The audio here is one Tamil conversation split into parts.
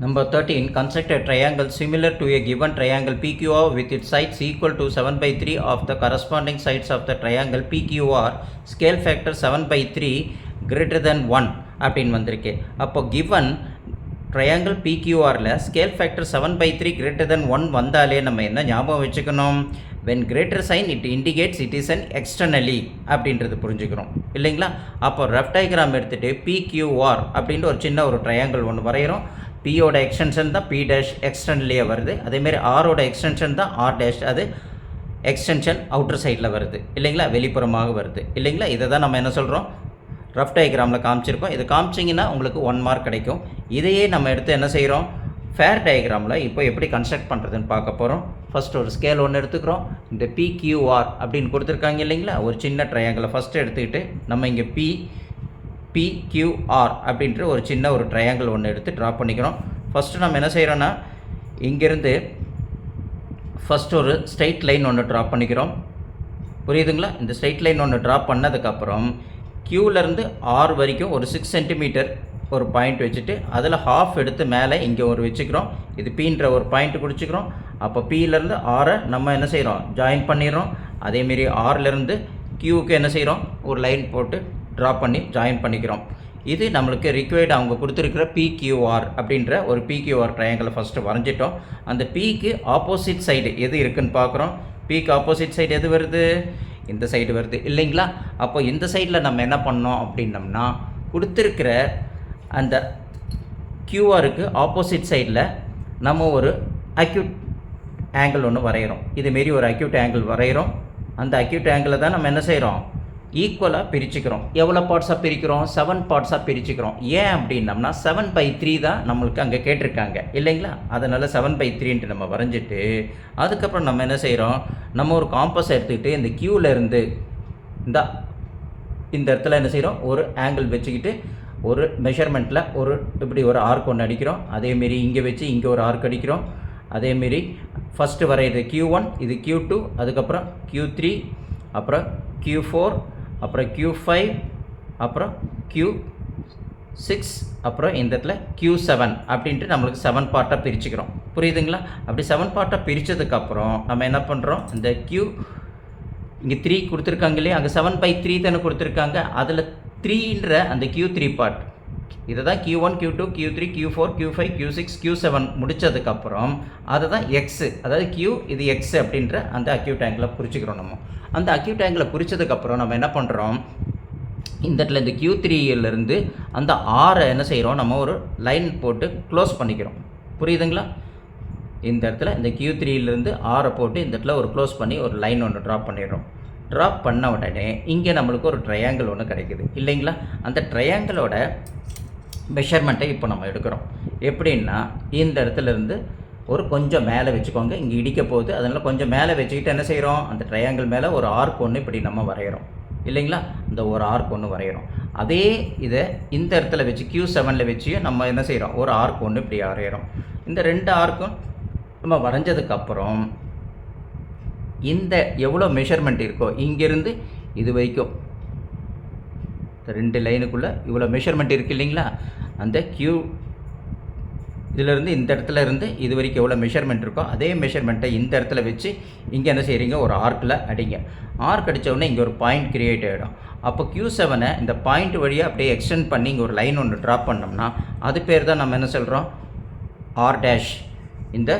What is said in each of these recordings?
Number 13. Construct a triangle similar to a given triangle PQR with its sides equal to 7/3 of the corresponding sides of the triangle PQR. Scale factor 7/3 greater than 1 அப்படின்னு வந்திருக்கு. அப்போ given triangle PQRல scale factor 7/3 greater than 1 வந்தாலே நம்ம என்ன ஞாபகம் வச்சுக்கணும்? when greater sign it indicates it is an externally அப்படின்றது புரிஞ்சுக்கிறோம் இல்லைங்களா? அப்போ ரஃப் டயக்ராம் எடுத்துகிட்டு PQR அப்படின்ற ஒரு சின்ன ஒரு ட்ரையாங்கிள் ஒன்று வரைகிறோம். பியோட எக்ஸ்டென்ஷன் தான் பி டேஷ் எக்ஸ்டர்னலியே வருது. அதேமாரி ஆரோட எக்ஸ்டென்ஷன் தான் ஆர் டேஷ், அது எக்ஸ்டென்ஷன் அவுட்டர் சைடில் வருது இல்லைங்களா, வெளிப்புறமாக வருது இல்லைங்களா. இதை தான் நம்ம என்ன சொல்கிறோம், ரஃப் டயக்ராமில் காமிச்சிருக்கோம். இது காமிச்சிங்கன்னா உங்களுக்கு 1 மார்க் கிடைக்கும். இதையே நம்ம எடுத்து என்ன செய்கிறோம், ஃபேர் டயக்ராமில் இப்போ எப்படி கன்ஸ்ட்ரக்ட் பண்ணுறதுன்னு பார்க்க போகிறோம். ஃபஸ்ட் ஒரு ஸ்கேல் ஒன்று எடுத்துக்கிறோம். இந்த PQR அப்படின்னு கொடுத்துருக்காங்க இல்லைங்களா, ஒரு சின்ன ட்ரையாங்கிளை ஃபஸ்ட்டு எடுத்துக்கிட்டு நம்ம இங்கே PQR அப்படின்ற ஒரு சின்ன ஒரு ட்ரையாங்கிள் ஒன்று எடுத்து ட்ரா பண்ணிக்கிறோம். ஃபஸ்ட்டு நம்ம என்ன செய்கிறோன்னா, இங்கேருந்து ஃபஸ்ட் ஒரு ஸ்ட்ரைட் லைன் ஒன்று ட்ரா பண்ணிக்கிறோம். புரியுதுங்களா? இந்த ஸ்ட்ரைட் லைன் ஒன்று ட்ரா பண்ணதுக்கப்புறம் Qலேருந்து R வரைக்கும் ஒரு 6 சென்டிமீட்டர் ஒரு பாயிண்ட் வச்சுட்டு அதில் ஹாஃப் எடுத்து மேலே இங்கே ஒரு வச்சுக்கிறோம். இது Pன்ற ஒரு பாயிண்ட் குடிச்சிக்கிறோம். அப்போ Pலேருந்து Rஐ நம்ம என்ன செய்கிறோம், ஜாயின் பண்ணிடுறோம். அதேமாரி Rலேருந்து Qக்கு என்ன செய்கிறோம், ஒரு லைன் போட்டு ட்ரா பண்ணி ஜாயின் பண்ணிக்கிறோம். இது நம்மளுக்கு ரிக்வயர்டு அவங்க கொடுத்துருக்கிற PQR அப்படின்ற ஒரு PQR ட்ரையாங்கிளை ஃபஸ்ட்டு வரைஞ்சிட்டோம். அந்த Pக்கு ஆப்போசிட் சைடு எது இருக்குதுன்னு பார்க்குறோம். Pக்கு ஆப்போசிட் சைடு எது வருது, இந்த சைடு வருது இல்லைங்களா. அப்போ இந்த சைடில் நம்ம என்ன பண்ணோம் அப்படின்னம்னா, கொடுத்துருக்கிற அந்த QRக்கு ஆப்போசிட் சைடில் நம்ம ஒரு அக்யூட் ஆங்கிள் ஒன்று வரைகிறோம். இதுமாரி ஒரு அக்யூட் ஆங்கிள் வரைகிறோம். அந்த அக்யூட் ஆங்கிளை தான் நம்ம என்ன செய்கிறோம், ஈக்குவலாக பிரிச்சுக்கிறோம். எவ்வளோ பார்ட்ஸாக பிரிக்கிறோம், 7 பார்ட்ஸாக பிரிச்சுக்கிறோம். ஏன் அப்படின்னம்னா 7/3 தான் நம்மளுக்கு அங்கே கேட்டிருக்காங்க இல்லைங்களா. அதனால் 7/3ன்ட்டு நம்ம வரைஞ்சிட்டு அதுக்கப்புறம் நம்ம என்ன செய்கிறோம், நம்ம ஒரு காம்பஸ் எடுத்துக்கிட்டு இந்த Qலேருந்து இந்த இடத்துல என்ன செய்கிறோம், ஒரு ஆங்கிள் வச்சுக்கிட்டு ஒரு மெஷர்மெண்ட்டில் ஒரு இப்படி ஒரு ஆர்க் ஒன்று அடிக்கிறோம். அதேமாரி இங்கே வச்சு இங்கே ஒரு ஆர்க் அடிக்கிறோம். அதேமாரி ஃபஸ்ட்டு வரைகிறது Q1, இது Q2, அதுக்கப்புறம் Q3, அப்புறம் Q4, அப்புறம் Q5, அப்புறம் Q6, அப்புறம் இந்த இடத்துல Q7 அப்படின்ட்டு நம்மளுக்கு 7 பார்ட்டாக பிரிச்சுக்கிறோம். புரியுதுங்களா? அப்படி 7 பார்ட்டாக பிரித்ததுக்கப்புறம் நம்ம என்ன பண்ணுறோம், இந்த இங்கே 3 கொடுத்துருக்காங்க இல்லையா, அங்கே 7/3 தானே கொடுத்துருக்காங்க. அதில் 3ன்ற அந்த Q3 பார்ட், இதை தான் Q1, Q2, Q3, Q4, Q5, Q6, Q7 முடித்ததுக்கப்புறம் அதை தான் எக்ஸு, அதாவது Q இது எக்ஸு அப்படின்ற அந்த அக்யூட் ஆங்கிளை குறிச்சிக்கிறோம். நம்ம அந்த அக்யூட் ஆங்கிளை குறித்ததுக்கப்புறம் நம்ம என்ன பண்ணுறோம், இந்த இடத்துல இந்த Q3லேருந்து அந்த ஆரை என்ன செய்கிறோம், நம்ம ஒரு லைன் போட்டு க்ளோஸ் பண்ணிக்கிறோம். புரியுதுங்களா? இந்த இடத்துல இந்த Q3லேருந்து ஆரை போட்டு இந்த இடத்துல ஒரு க்ளோஸ் பண்ணி ஒரு லைன் ஒன்று ட்ராப் பண்ணிடுறோம். ட்ராப் பண்ண உடனே இங்கே நம்மளுக்கு ஒரு ட்ரையாங்கிள் ஒன்று கிடைக்குது இல்லைங்களா. அந்த ட்ரையாங்கிளோட மெஷர்மெண்ட்டை இப்போ நம்ம எடுக்கிறோம். எப்படின்னா இந்த இடத்துலேருந்து ஒரு கொஞ்சம் மேலே வச்சுக்கோங்க, இங்கே இடிக்க போகுது, அதனால் கொஞ்சம் மேலே வச்சுக்கிட்டு என்ன செய்கிறோம், அந்த ட்ரையாங்கிள் மேலே ஒரு ஆர்க் ஒன்று இப்படி நம்ம வரைகிறோம் இல்லைங்களா. இந்த ஒரு ஆர்க் ஒன்று வரைகிறோம். அதே இதை இந்த இடத்துல வச்சு Q7ல் வச்சு நம்ம என்ன செய்கிறோம், ஒரு ஆர்க் ஒன்று இப்படி வரைகிறோம். இந்த 2 ஆர்க்கும் நம்ம வரைஞ்சதுக்கப்புறம் இந்த எவ்வளோ மெஷர்மெண்ட் இருக்கோ இங்கேருந்து இது வரைக்கும் 2 லைனுக்குள்ளே இவ்வளோ மெஷர்மெண்ட் இருக்குது இல்லைங்களா. அந்த இதிலேருந்து இந்த இடத்துல இருந்து இது வரைக்கும் எவ்வளோ மெஷர்மெண்ட் இருக்கோ அதே மெஷர்மெண்ட்டை இந்த இடத்துல வச்சு இங்கே என்ன செய்கிறீங்க, ஒரு ஆர்க்கில் அடிங்க. ஆர்க் அடித்தவுடனே இங்கே ஒரு பாயிண்ட் க்ரியேட் ஆகிடும். அப்போ Q7ஐ இந்த பாயிண்ட் வழியாக அப்படியே எக்ஸ்டெண்ட் பண்ணி இங்கே ஒரு லைன் ஒன்று ட்ராப் பண்ணோம்னா அது பேர் தான் நம்ம என்ன சொல்கிறோம், ஆர் டேஷ். இந்த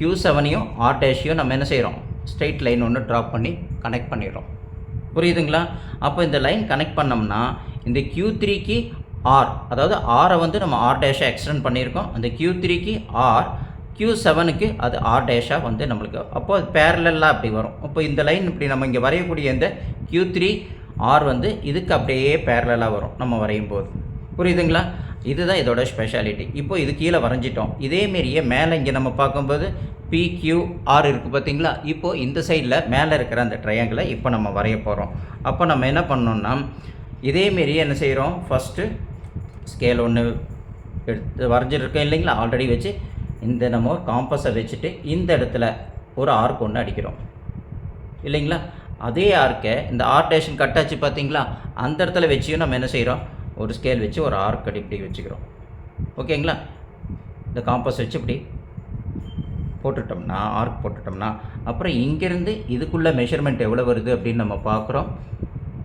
Q7ஐயும் ஆர் டேஷையும் நம்ம என்ன செய்கிறோம், ஸ்ட்ரைட் லைன் ஒன்று ட்ராப் பண்ணி கனெக்ட் பண்ணிடுறோம். புரியுதுங்களா? அப்போ இந்த லைன் கனெக்ட் பண்ணோம்னா இந்த Q3க்கு ஆர், அதாவது ஆரை வந்து நம்ம ஆர் டேஷாக எக்ஸ்டெண்ட் பண்ணியிருக்கோம். அந்த Q3க்கு ஆர், Q7க்கு அது ஆர் டேஷாக வந்து நம்மளுக்கு அப்போ அது பேரலாக அப்படி வரும். அப்போ இந்த லைன் இப்படி நம்ம இங்கே வரையக்கூடிய இந்த Q3 ஆர் வந்து இதுக்கு அப்படியே பேரலாக வரும் நம்ம வரையும் போது. புரியுதுங்களா? இதுதான் இதோட ஸ்பெஷாலிட்டி. இப்போ இது கீழே வரைஞ்சிட்டோம். இதேமாரியே மேலே இங்கே நம்ம பார்க்கும்போது PQR இருக்குது பார்த்தீங்களா. இப்போது இந்த சைடில் மேலே இருக்கிற அந்த ட்ரையாங்கிளை இப்போ நம்ம வரைய போகிறோம். அப்போ நம்ம என்ன பண்ணோம்னா இதேமாரியே என்ன செய்கிறோம், ஃபஸ்ட்டு ஸ்கேல் ஒன்று எடுத்து வரைஞ்சிருக்கோம் இல்லைங்களா, ஆல்ரெடி வச்சு இந்த நம்ம காம்பஸை வச்சுட்டு இந்த இடத்துல ஒரு ஆர்க் ஒன்று அடிக்கிறோம் இல்லைங்களா. அதே ஆர்க்கை இந்த ஆர் டேஷன் கட்டாச்சு பார்த்தீங்களா, அந்த இடத்துல வச்சியும் நம்ம என்ன செய்கிறோம், ஒரு ஸ்கேல் வச்சு ஒரு ஆர்க் இப்படி வச்சுக்கிறோம். ஓகேங்களா. இந்த காம்பஸ் வச்சு இப்படி போட்டுட்டோம்னா, ஆர்க் போட்டுட்டோம்னா, அப்புறம் இங்கேருந்து இதுக்குள்ளே மெஷர்மெண்ட் எவ்வளோ வருது அப்படின்னு நம்ம பார்க்குறோம்.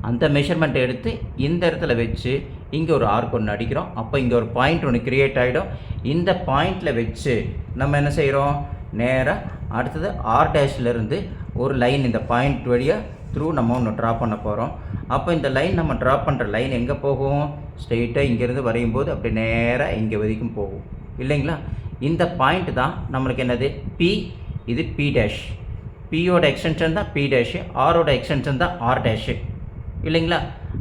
அந்த மெஷர்மெண்ட்டை எடுத்து இந்த இடத்துல வச்சு இங்கே ஒரு ஆர்க் ஒன்று அடிக்கிறோம். அப்போ இங்கே ஒரு பாயிண்ட் ஒன்று க்ரியேட் ஆகிடும். இந்த பாயிண்டில் வச்சு நம்ம என்ன செய்கிறோம், நேராக அடுத்தது ஆர் டேஷ்லேருந்து ஒரு லைன் இந்த பாயிண்ட் வழியாக த்ரூ நம்ம ஒன்று ட்ரா பண்ண போகிறோம். அப்போ இந்த லைன் நம்ம ட்ரா பண்ணுற லைன் எங்கே போகும், ஸ்ட்ரெயிட்டாக இங்கேருந்து வரையும் போது அப்படி நேராக இங்கே வரைக்கும் போகும் இல்லைங்களா. இந்த பாயிண்ட் தான் நம்மளுக்கு என்னது பி, இது பி டேஷ். பியோட எக்ஸ்டென்ஷன் தான் பி டேஷு, ஆரோட எக்ஸ்டென்ஷன் தான் ஆர் டேஷு இல்லைங்களா.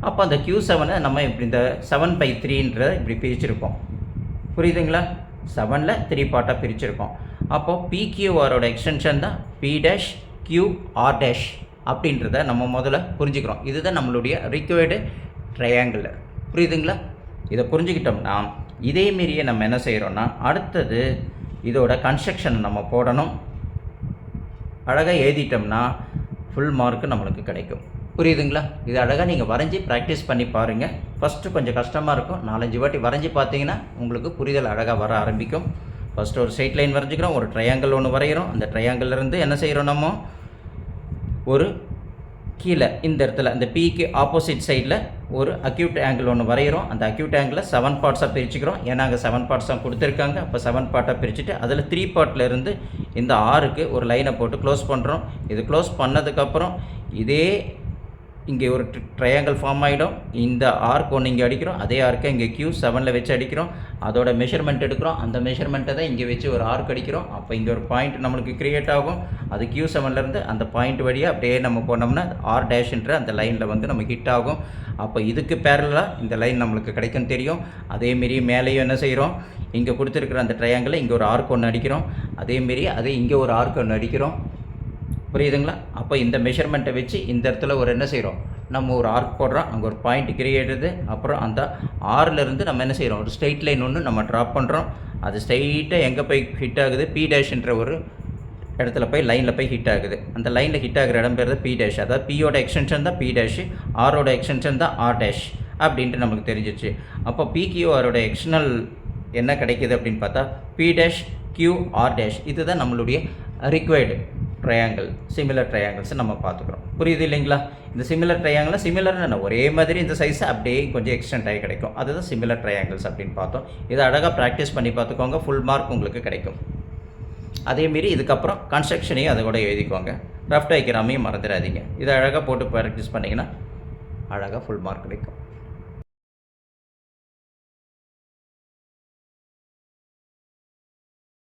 அப்போ அந்த Q7 நம்ம இப்படி இந்த 7/3 இப்படி பிரிச்சிருக்கோம், புரியுதுங்களா. 7ல் 3 பார்ட்டாக பிரிச்சிருக்கோம். அப்போது PQRோட எக்ஸ்டென்ஷன் தான் P டேஷ் QR டேஷ் அப்படின்றத நம்ம முதல்ல புரிஞ்சுக்கிறோம். இதுதான் நம்மளுடைய ரிக்வயர்டு ட்ரையாங்கிள், புரியுதுங்களா. இதை புரிஞ்சுக்கிட்டோம்னா இதே மாரியே நம்ம என்ன செய்கிறோன்னா அடுத்தது இதோட கன்ஸ்ட்ரக்ஷனை நம்ம போடணும். அழகாக எழுதிட்டோம்னா ஃபுல் மார்க்கு நம்மளுக்கு கிடைக்கும், புரியுதுங்களா. இது அழகாக நீங்கள் வரைஞ்சி ப்ராக்டிஸ் பண்ணி பாருங்கள். ஃபஸ்ட்டு கொஞ்சம் கஷ்டமாக இருக்கும், 4-5 வாட்டி வரைஞ்சி பார்த்தீங்கன்னா உங்களுக்கு புரிதல் அழகாக வர ஆரம்பிக்கும். ஃபஸ்ட்டு ஒரு ஸ்ட்ரெயிட் லைன் வரைஞ்சிக்கிறோம், ஒரு ட்ரையாங்கிள் ஒன்று வரைகிறோம். அந்த ட்ரையாங்கிள்லேருந்து என்ன செய்கிறோம், நம்ம ஒரு கீழே இந்த இடத்துல அந்த பிக்கு ஆப்போசிட் சைடில் ஒரு அக்யூட் ஆங்கிள் ஒன்று வரைகிறோம். அந்த அக்யூட் ஆங்கிளை 7 பார்ட்ஸாக பிரிச்சுக்கிறோம். ஏன்னா அங்கே 7 பார்ட்ஸ் தான் கொடுத்துருக்காங்க. அப்போ 7 பார்ட்டாக பிரிச்சுட்டு அதில் 3 பார்ட்டில் இருந்து இந்த ஆருக்கு ஒரு லைனை போட்டு க்ளோஸ் பண்ணுறோம். இது க்ளோஸ் பண்ணதுக்கப்புறம் இதே இங்கே ஒரு ட்ரையாங்கிள் ஃபார்ம் ஆகிடும். இந்த ஆர்க் ஒன்று இங்கே அடிக்கிறோம், அதே ஆர்க்கை இங்கே Q7ல் வச்சு அடிக்கிறோம். அதோட மெஷர்மெண்ட் எடுக்கிறோம், அந்த மெஷர்மெண்ட்டை தான் இங்கே வச்சு ஒரு ஆர்க் அடிக்கிறோம். அப்போ இங்கே ஒரு பாயிண்ட் நம்மளுக்கு க்ரியேட் ஆகும். அது Q7லேருந்து அந்த பாயிண்ட் வழியாக அப்படியே நம்ம போனோம்னா ஆர் டேஷ்ன்ற அந்த லைனில் வந்து நம்ம ஹிட் ஆகும். அப்போ இதுக்கு பேரலாக இந்த லைன் நம்மளுக்கு கிடைக்கும் தெரியும். அதேமாரி மேலேயும் என்ன செய்கிறோம், இங்கே கொடுத்துருக்குற அந்த ட்ரையாங்கிளை இங்கே ஒரு ஆர்க் ஒன்று அடிக்கிறோம். அதேமாரி அதே இங்கே ஒரு ஆர்க் ஒன்று அடிக்கிறோம், புரியுதுங்களா. அப்போ இந்த மெஷர்மெண்ட்டை வச்சு இந்த இடத்துல ஒரு என்ன செய்கிறோம், நம்ம ஒரு ஆர்க் போடுறோம், அங்கே ஒரு பாயிண்ட் கிரியேட்டுது. அப்புறம் அந்த ஆர்லேருந்து நம்ம என்ன செய்கிறோம், ஒரு ஸ்ட்ரெயிட் லைன் ஒன்று நம்ம ட்ராப் பண்ணுறோம். அது ஸ்ட்ரெயிட்டாக எங்கே போய் ஹிட் ஆகுது, பி டேஷ்ன்ற ஒரு இடத்துல போய் லைனில் போய் ஹிட் ஆகுது. அந்த லைனில் ஹிட் ஆகிற இடம் பேர் தான் பி டேஷ். அதாவது பியோட எக்ஸ்டென்ஷன் தான் பி டேஷ், ஆரோட எக்ஸ்டென்ஷன் தான் ஆர் டேஷ் அப்படின்ட்டு நமக்கு தெரிஞ்சிச்சு. அப்போ PQRோட எக்ஸ்டர்னல் என்ன கிடைக்கிது அப்படின்னு பார்த்தா P டேஷ் QR டேஷ். இதுதான் நம்மளுடைய ரிக்வயர்டு ட்ரையாங்கிள், சிமிலர் ட்ரையாங்கிள்ஸ் நம்ம பார்த்துக்குறோம், புரியுது இல்லைங்களா. இந்த சிமிலர் ட்ரையாங்கிள் சிமிலர்னு ஒரே மாதிரி இந்த சைஸை அப்படியே கொஞ்சம் எக்ஸ்டெண்ட் ஆகி கிடைக்கும். அதுதான் சிமிலர் ட்ரையாங்கிள்ஸ் அப்படின்னு பார்த்தோம். இதை அழகாக ப்ராக்டிஸ் பண்ணி பார்த்துக்கோங்க, ஃபுல் மார்க் உங்களுக்கு கிடைக்கும். அதேமாரி இதுக்கப்புறம் கன்ஸ்ட்ரக்ஷனையும் அதை கூட எழுதிக்கோங்க, ரஃப் டயக்ராமையும் மறந்துடாதீங்க. இதை அழகாக போட்டு ப்ராக்டிஸ் பண்ணிங்கன்னா அழகாக ஃபுல் மார்க் கிடைக்கும்.